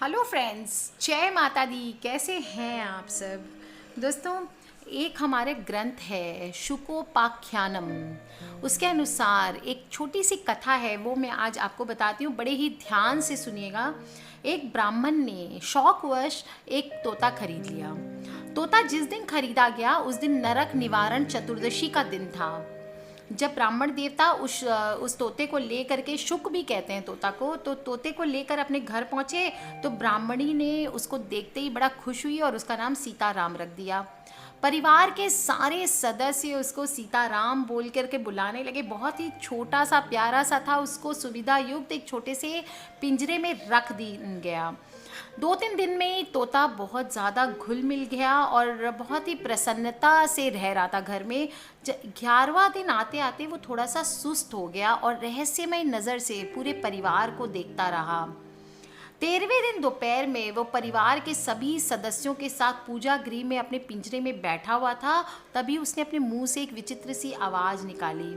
Hello friends, जय माता दी। कैसे हैं आप सब? दोस्तों, एक हमारे ग्रंथ है शुकोपाख्यानम। उसके अनुसार एक छोटी सी कथा है, वो मैं आज आपको बताती हूँ। बड़े ही ध्यान से सुनिएगा। एक ब्राह्मण ने शौकवश एक तोता खरीद लिया। तोता जिस दिन खरीदा गया उस दिन नरक निवारण चतुर्दशी का दिन था। जब ब्राह्मण देवता उस तोते को ले करके, शुक भी कहते हैं तोता को, तो तोते को लेकर अपने घर पहुंचे तो ब्राह्मणी ने उसको देखते ही बड़ा खुश हुई और उसका नाम सीताराम रख दिया। परिवार के सारे सदस्य उसको सीताराम बोल करके बुलाने लगे। बहुत ही छोटा सा प्यारा सा था, उसको सुविधा युक्त एक छोटे से पिंजरे में रख दी गया। 2-3 दिन में ही तोता बहुत ज़्यादा घुल मिल गया और बहुत ही प्रसन्नता से रह रहा था घर में। 11वां दिन आते आते वो थोड़ा सा सुस्त हो गया और रहस्यमय नज़र से पूरे परिवार को देखता रहा। 13वें दिन दोपहर में वो परिवार के सभी सदस्यों के साथ पूजा गृह में अपने पिंजरे में बैठा हुआ था। तभी उसने अपने मुंह से एक विचित्र सी आवाज़ निकाली।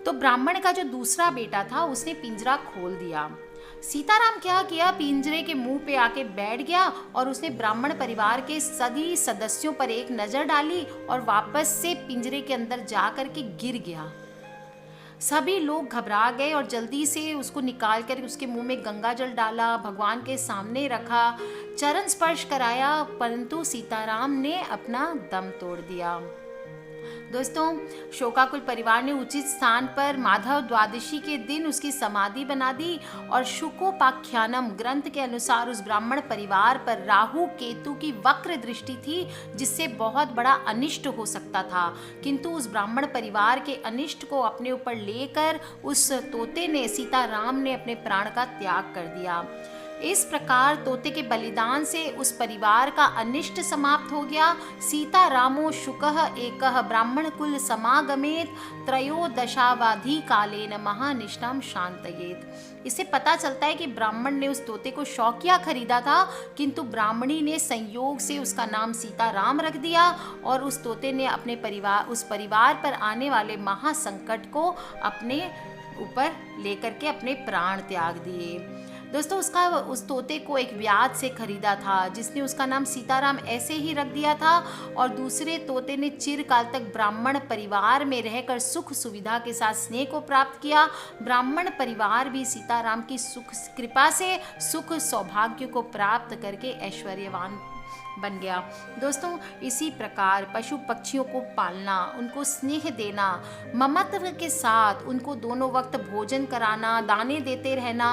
तो ब्राह्मण का जो दूसरा बेटा था उसने पिंजरा खोल दिया। सीताराम क्या किया, पिंजरे के मुंह पे आके बैठ गया और उसने ब्राह्मण परिवार के सभी सदस्यों पर एक नज़र डाली और वापस से पिंजरे के अंदर जा कर के गिर गया। सभी लोग घबरा गए और जल्दी से उसको निकाल कर उसके मुंह में गंगा जल डाला, भगवान के सामने रखा, चरण स्पर्श कराया, परंतु सीताराम ने अपना दम तोड़ दिया। दोस्तों, शोकाकुल परिवार ने उचित स्थान पर माधव द्वादशी के दिन उसकी समाधि बना दी और शुकोपाख्यानम ग्रंथ के अनुसार उस ब्राह्मण परिवार पर राहु केतु की वक्र दृष्टि थी, जिससे बहुत बड़ा अनिष्ट हो सकता था। किंतु उस ब्राह्मण परिवार के अनिष्ट को अपने ऊपर लेकर उस तोते ने, सीताराम ने, अपने प्राण का त्याग कर दिया। इस प्रकार तोते के बलिदान से उस परिवार का अनिष्ट समाप्त हो गया। सीता रामो शुकः एकः ब्राह्मण कुल समागमेत त्रयोदशावधि कालेन महानिष्ठाम शांतयेत। इससे पता चलता है कि ब्राह्मण ने उस तोते को शौकिया खरीदा था, किंतु ब्राह्मणी ने संयोग से उसका नाम सीताराम रख दिया और उस तोते ने उस परिवार पर आने वाले महासंकट को अपने ऊपर लेकर के अपने प्राण त्याग दिए। दोस्तों, उस तोते को एक व्याध से खरीदा था जिसने उसका नाम सीताराम ऐसे ही रख दिया था और दूसरे तोते ने चिरकाल तक ब्राह्मण परिवार में रहकर सुख सुविधा के साथ स्नेह को प्राप्त किया। ब्राह्मण परिवार भी सीताराम की कृपा से सुख सौभाग्य को प्राप्त करके ऐश्वर्यवान बन गया। दोस्तों, इसी प्रकार पशु पक्षियों को पालना, उनको स्नेह देना, ममत्व के साथ उनको दोनों वक्त भोजन कराना, दाने देते रहना,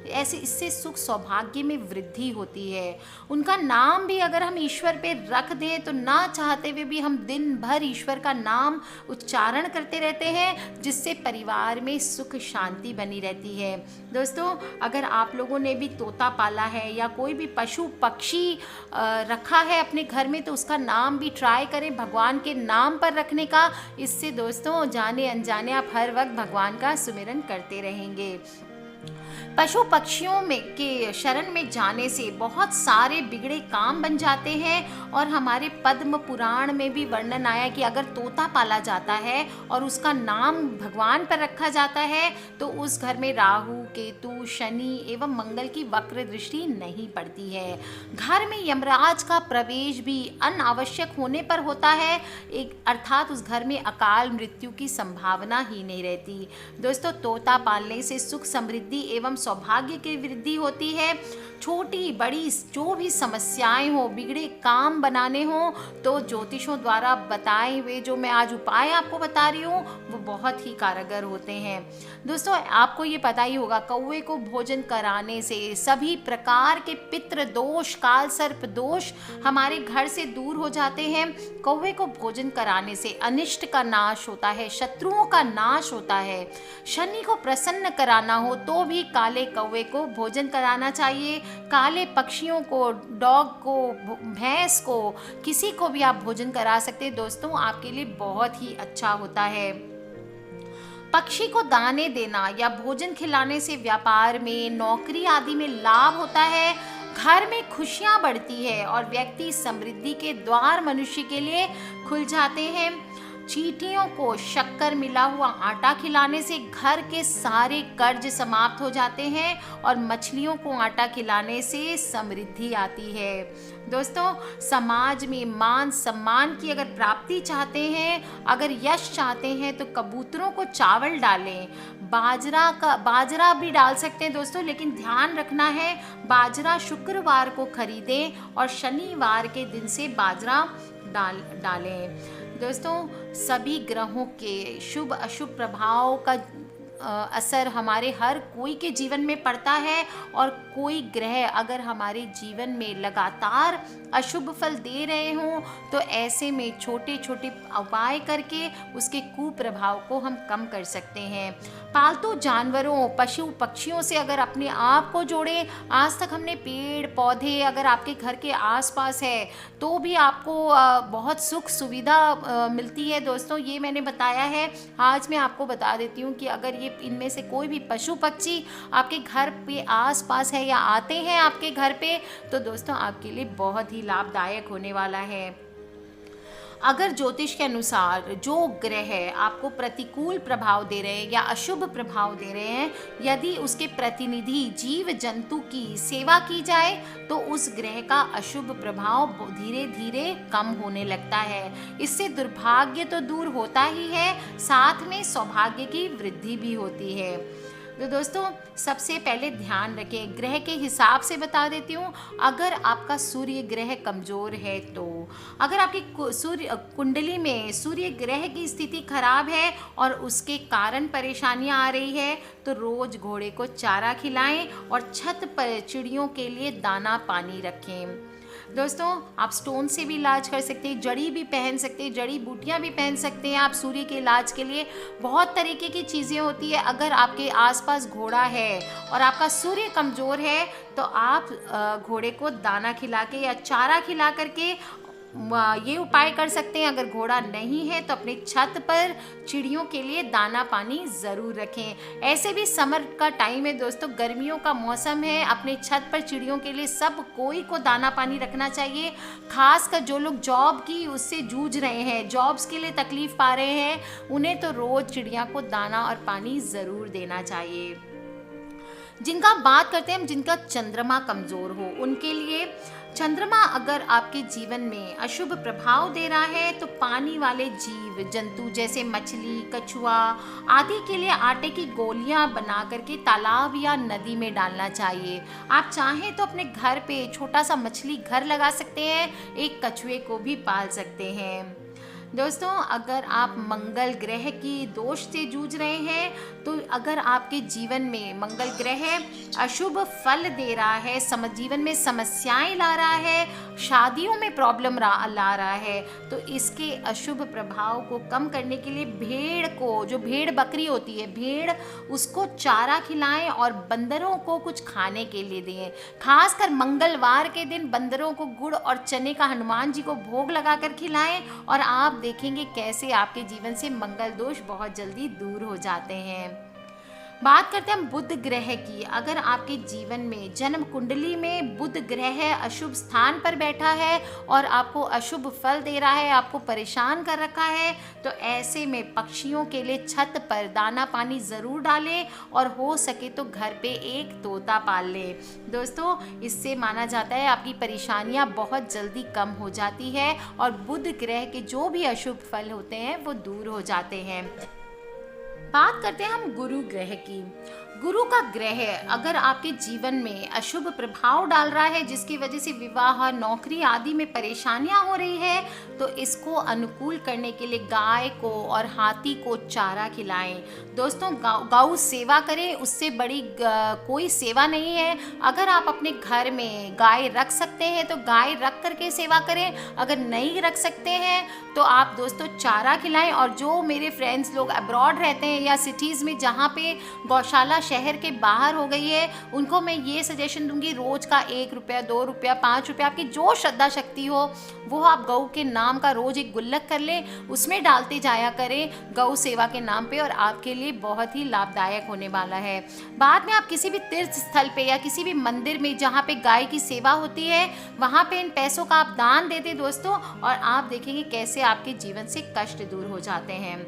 ऐसे इससे सुख सौभाग्य में वृद्धि होती है। उनका नाम भी अगर हम ईश्वर पे रख दें तो ना चाहते हुए भी हम दिन भर ईश्वर का नाम उच्चारण करते रहते हैं, जिससे परिवार में सुख शांति बनी रहती है। दोस्तों, अगर आप लोगों ने भी तोता पाला है या कोई भी पशु पक्षी रखा है अपने घर में, तो उसका नाम भी ट्राई करें भगवान के नाम पर रखने का। इससे दोस्तों, जाने अनजाने आप हर वक्त भगवान का सुमिरन करते रहेंगे। पशु पक्षियों में के शरण में जाने से बहुत सारे बिगड़े काम बन जाते हैं और हमारे पद्म पुराण में भी वर्णन आया कि अगर तोता पाला जाता है और उसका नाम भगवान पर रखा जाता है तो उस घर में राहु केतु शनि एवं मंगल की वक्र दृष्टि नहीं पड़ती है। घर में यमराज का प्रवेश भी अनावश्यक होने पर होता है, अर्थात उस घर में अकाल मृत्यु की संभावना ही नहीं रहती। दोस्तों, तोता पालने से सुख समृद्धि एवं सौभाग्य की वृद्धि होती है। छोटी बड़ी जो भी समस्याएं हो, बिगड़े काम बनाने हो, तो ज्योतिषों द्वारा बताए हुए जो मैं आज उपाय आपको बता रही हूँ वो बहुत ही कारगर होते हैं। दोस्तों, आपको ये पता ही होगा, कौवे को भोजन कराने से सभी प्रकार के पितृ दोष, काल सर्प दोष हमारे घर से दूर हो जाते हैं। कौवे को भोजन कराने से अनिष्ट का नाश होता है, शत्रुओं का नाश होता है। शनि को प्रसन्न कराना हो तो भी काले कौवे को भोजन कराना चाहिए। काले पक्षियों को, डॉग को, भैंस को, किसी को भी आप भोजन करा सकते हैं। दोस्तों, आपके लिए बहुत ही अच्छा होता है। पक्षी को दाने देना या भोजन खिलाने से व्यापार में, नौकरी आदि में लाभ होता है। घर में खुशियां बढ़ती है और व्यक्ति समृद्धि के द्वार मनुष्य के लिए खुल जाते हैं। चींटियों को शक्कर मिला हुआ आटा खिलाने से घर के सारे कर्ज समाप्त हो जाते हैं और मछलियों को आटा खिलाने से समृद्धि आती है। दोस्तों, समाज में मान सम्मान की अगर प्राप्ति चाहते हैं, अगर यश चाहते हैं, तो कबूतरों को चावल डालें। बाजरा भी डाल सकते हैं दोस्तों, लेकिन ध्यान रखना है बाजरा शुक्रवार को खरीदें और शनिवार के दिन से बाजरा डालें। दोस्तों, सभी ग्रहों के शुभ अशुभ प्रभाव का असर हमारे हर कोई के जीवन में पड़ता है, और कोई ग्रह अगर हमारे जीवन में लगातार अशुभ फल दे रहे हों तो ऐसे में छोटे छोटे उपाय करके उसके कुप्रभाव को हम कम कर सकते हैं। पालतू जानवरों, पशु पक्षियों से अगर अपने आप को जोड़ें। आज तक हमने पेड़ पौधे अगर आपके घर के आसपास है तो भी आपको बहुत सुख सुविधा मिलती है। दोस्तों, ये मैंने बताया है। आज मैं आपको बता देती हूँ कि अगर ये इनमें से कोई भी पशु पक्षी आपके घर पे आसपास है या आते हैं आपके घर पे, तो दोस्तों आपके लिए बहुत ही लाभदायक होने वाला है। अगर ज्योतिष के अनुसार जो ग्रह आपको प्रतिकूल प्रभाव दे रहे हैं या अशुभ प्रभाव दे रहे हैं, यदि उसके प्रतिनिधि जीव जंतु की सेवा की जाए तो उस ग्रह का अशुभ प्रभाव धीरे धीरे कम होने लगता है। इससे दुर्भाग्य तो दूर होता ही है, साथ में सौभाग्य की वृद्धि भी होती है। तो दोस्तों, सबसे पहले ध्यान रखें, ग्रह के हिसाब से बता देती हूँ। अगर आपका सूर्य ग्रह कमज़ोर है, तो अगर आपकी सूर्य कुंडली में सूर्य ग्रह की स्थिति खराब है और उसके कारण परेशानियाँ आ रही है, तो रोज़ घोड़े को चारा खिलाएं और छत पर चिड़ियों के लिए दाना पानी रखें। दोस्तों, आप स्टोन से भी इलाज कर सकते हैं, जड़ी भी पहन सकते हैं, जड़ी बूटियाँ भी पहन सकते हैं। आप सूर्य के इलाज के लिए बहुत तरीके की चीज़ें होती है। अगर आपके आसपास घोड़ा है और आपका सूर्य कमज़ोर है, तो आप घोड़े को दाना खिला के या चारा खिला करके ये उपाय कर सकते हैं। अगर घोड़ा नहीं है तो अपने छत पर चिड़ियों के लिए दाना पानी ज़रूर रखें। ऐसे भी समर का टाइम है दोस्तों, गर्मियों का मौसम है, अपने छत पर चिड़ियों के लिए सब कोई को दाना पानी रखना चाहिए। खासकर जो लोग जॉब की उससे जूझ रहे हैं, जॉब्स के लिए तकलीफ़ पा रहे हैं, उन्हें तो रोज़ चिड़िया को दाना और पानी ज़रूर देना चाहिए। जिनका बात करते हैं हम, जिनका चंद्रमा कमज़ोर हो, उनके लिए चंद्रमा अगर आपके जीवन में अशुभ प्रभाव दे रहा है तो पानी वाले जीव जंतु जैसे मछली, कछुआ आदि के लिए आटे की गोलियां बना करके तालाब या नदी में डालना चाहिए। आप चाहें तो अपने घर पे छोटा सा मछली घर लगा सकते हैं, एक कछुए को भी पाल सकते हैं। दोस्तों, अगर आप मंगल ग्रह की दोष से जूझ रहे हैं, तो अगर आपके जीवन में मंगल ग्रह अशुभ फल दे रहा है, जीवन में समस्याएं ला रहा है, शादियों में प्रॉब्लम ला रहा है, तो इसके अशुभ प्रभाव को कम करने के लिए भेड़ को, जो भेड़ बकरी होती है भेड़, उसको चारा खिलाएं और बंदरों को कुछ खाने के लिए दें। खासकर मंगलवार के दिन बंदरों को गुड़ और चने का हनुमान जी को भोग लगाकर खिलाएं और आप देखेंगे कैसे आपके जीवन से मंगल दोष बहुत जल्दी दूर हो जाते हैं। बात करते हैं हम बुध ग्रह की। अगर आपके जीवन में जन्म कुंडली में बुध ग्रह अशुभ स्थान पर बैठा है और आपको अशुभ फल दे रहा है, आपको परेशान कर रखा है, तो ऐसे में पक्षियों के लिए छत पर दाना पानी ज़रूर डालें और हो सके तो घर पे एक तोता पाल लें। दोस्तों, इससे माना जाता है आपकी परेशानियां बहुत जल्दी कम हो जाती है और बुध ग्रह के जो भी अशुभ फल होते हैं वो दूर हो जाते हैं। बात करते हैं हम गुरु ग्रह की। गुरु का ग्रह अगर आपके जीवन में अशुभ प्रभाव डाल रहा है, जिसकी वजह से विवाह, नौकरी आदि में परेशानियां हो रही है, तो इसको अनुकूल करने के लिए गाय को और हाथी को चारा खिलाएं। दोस्तों, गौ सेवा करें, उससे बड़ी कोई सेवा नहीं है। अगर आप अपने घर में गाय रख सकते हैं तो गाय रख करके सेवा करें, अगर नहीं रख सकते हैं तो आप दोस्तों चारा खिलाएं। और जो मेरे फ्रेंड्स लोग अब्रॉड रहते हैं या सिटीज़ में जहाँ पे गौशाला शहर के बाहर हो गई है, उनको मैं ये सजेशन दूंगी, रोज का 1 रुपया, 2 रुपया, 5 रुपया, आपकी जो श्रद्धा शक्ति हो वो आप गऊ के नाम का रोज एक गुल्लक कर लें, उसमें डालते जाया करें गौ सेवा के नाम पे, और आपके लिए बहुत ही लाभदायक होने वाला है। बाद में आप किसी भी तीर्थ स्थल पे या किसी भी मंदिर में जहाँ पे गाय की सेवा होती है, वहाँ पे इन पैसों का आप दान दे दें दोस्तों, और आप देखेंगे कैसे आपके जीवन से कष्ट दूर हो जाते हैं।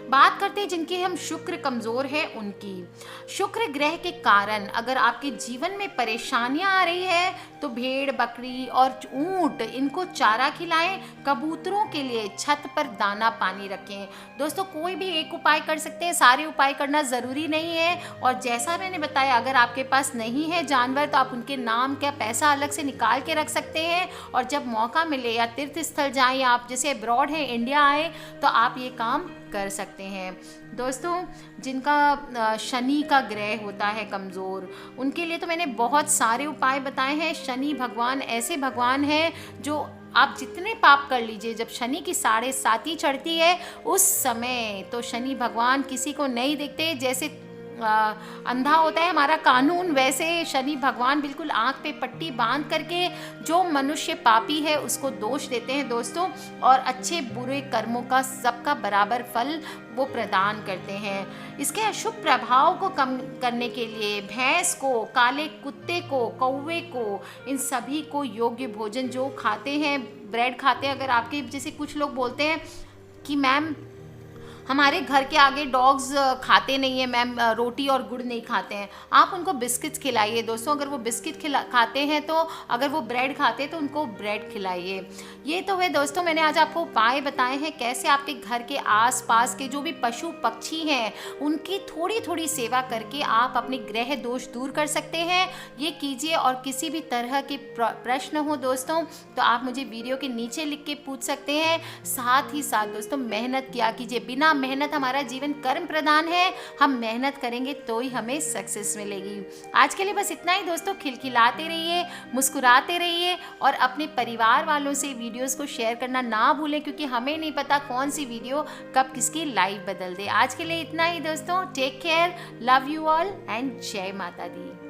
बात करते हैं जिनके हम शुक्र कमज़ोर है उनकी। शुक्र ग्रह के कारण अगर आपके जीवन में परेशानियां आ रही है तो भेड़, बकरी और ऊंट इनको चारा खिलाएं। कबूतरों के लिए छत पर दाना पानी रखें। दोस्तों कोई भी एक उपाय कर सकते हैं, सारे उपाय करना ज़रूरी नहीं है। और जैसा मैंने बताया, अगर आपके पास नहीं है जानवर तो आप उनके नाम का पैसा अलग से निकाल के रख सकते हैं, और जब मौका मिले या तीर्थ स्थल जाएं, या आप जैसे अब्रॉड हैं, इंडिया आए, तो आप ये काम कर सकते हैं। दोस्तों जिनका शनि का ग्रह होता है कमज़ोर, उनके लिए तो मैंने बहुत सारे उपाय बताए हैं। शनि भगवान ऐसे भगवान हैं जो आप जितने पाप कर लीजिए, जब शनि की 7.5 चढ़ती है उस समय तो शनि भगवान किसी को नहीं देखते। जैसे अंधा होता है हमारा कानून, वैसे शनि भगवान बिल्कुल आंख पे पट्टी बांध करके जो मनुष्य पापी है उसको दोष देते हैं दोस्तों, और अच्छे बुरे कर्मों का सबका बराबर फल वो प्रदान करते हैं। इसके अशुभ प्रभाव को कम करने के लिए भैंस को, काले कुत्ते को, कौवे को, इन सभी को योग्य भोजन जो खाते हैं, ब्रेड खाते हैं, अगर आपके जैसे कुछ लोग बोलते हैं कि मैम हमारे घर के आगे डॉग्स खाते नहीं है मैम, रोटी और गुड़ नहीं खाते हैं, आप उनको बिस्किट्स खिलाइए दोस्तों। अगर वो बिस्किट खाते हैं तो, अगर वो ब्रेड खाते हैं तो उनको ब्रेड खिलाइए। ये तो है दोस्तों, मैंने आज आपको उपाय बताए हैं कैसे आपके घर के आसपास के जो भी पशु पक्षी हैं उनकी थोड़ी थोड़ी सेवा करके आप अपने ग्रह दोष दूर कर सकते हैं। ये कीजिए, और किसी भी तरह के प्रश्न हो दोस्तों तो आप मुझे वीडियो के नीचे लिख के पूछ सकते हैं। साथ ही साथ दोस्तों मेहनत किया कीजिए, बिना मेहनत हमारा जीवन कर्म प्रधान है, हम मेहनत करेंगे तो ही हमें सक्सेस मिलेगी। आज के लिए बस इतना ही दोस्तों, खिलखिलाते रहिए, मुस्कुराते रहिए, और अपने परिवार वालों से वीडियोस को शेयर करना ना भूलें, क्योंकि हमें नहीं पता कौन सी वीडियो कब किसकी लाइफ बदल दे। आज के लिए इतना ही दोस्तों, take care, love you all and जय माता दी।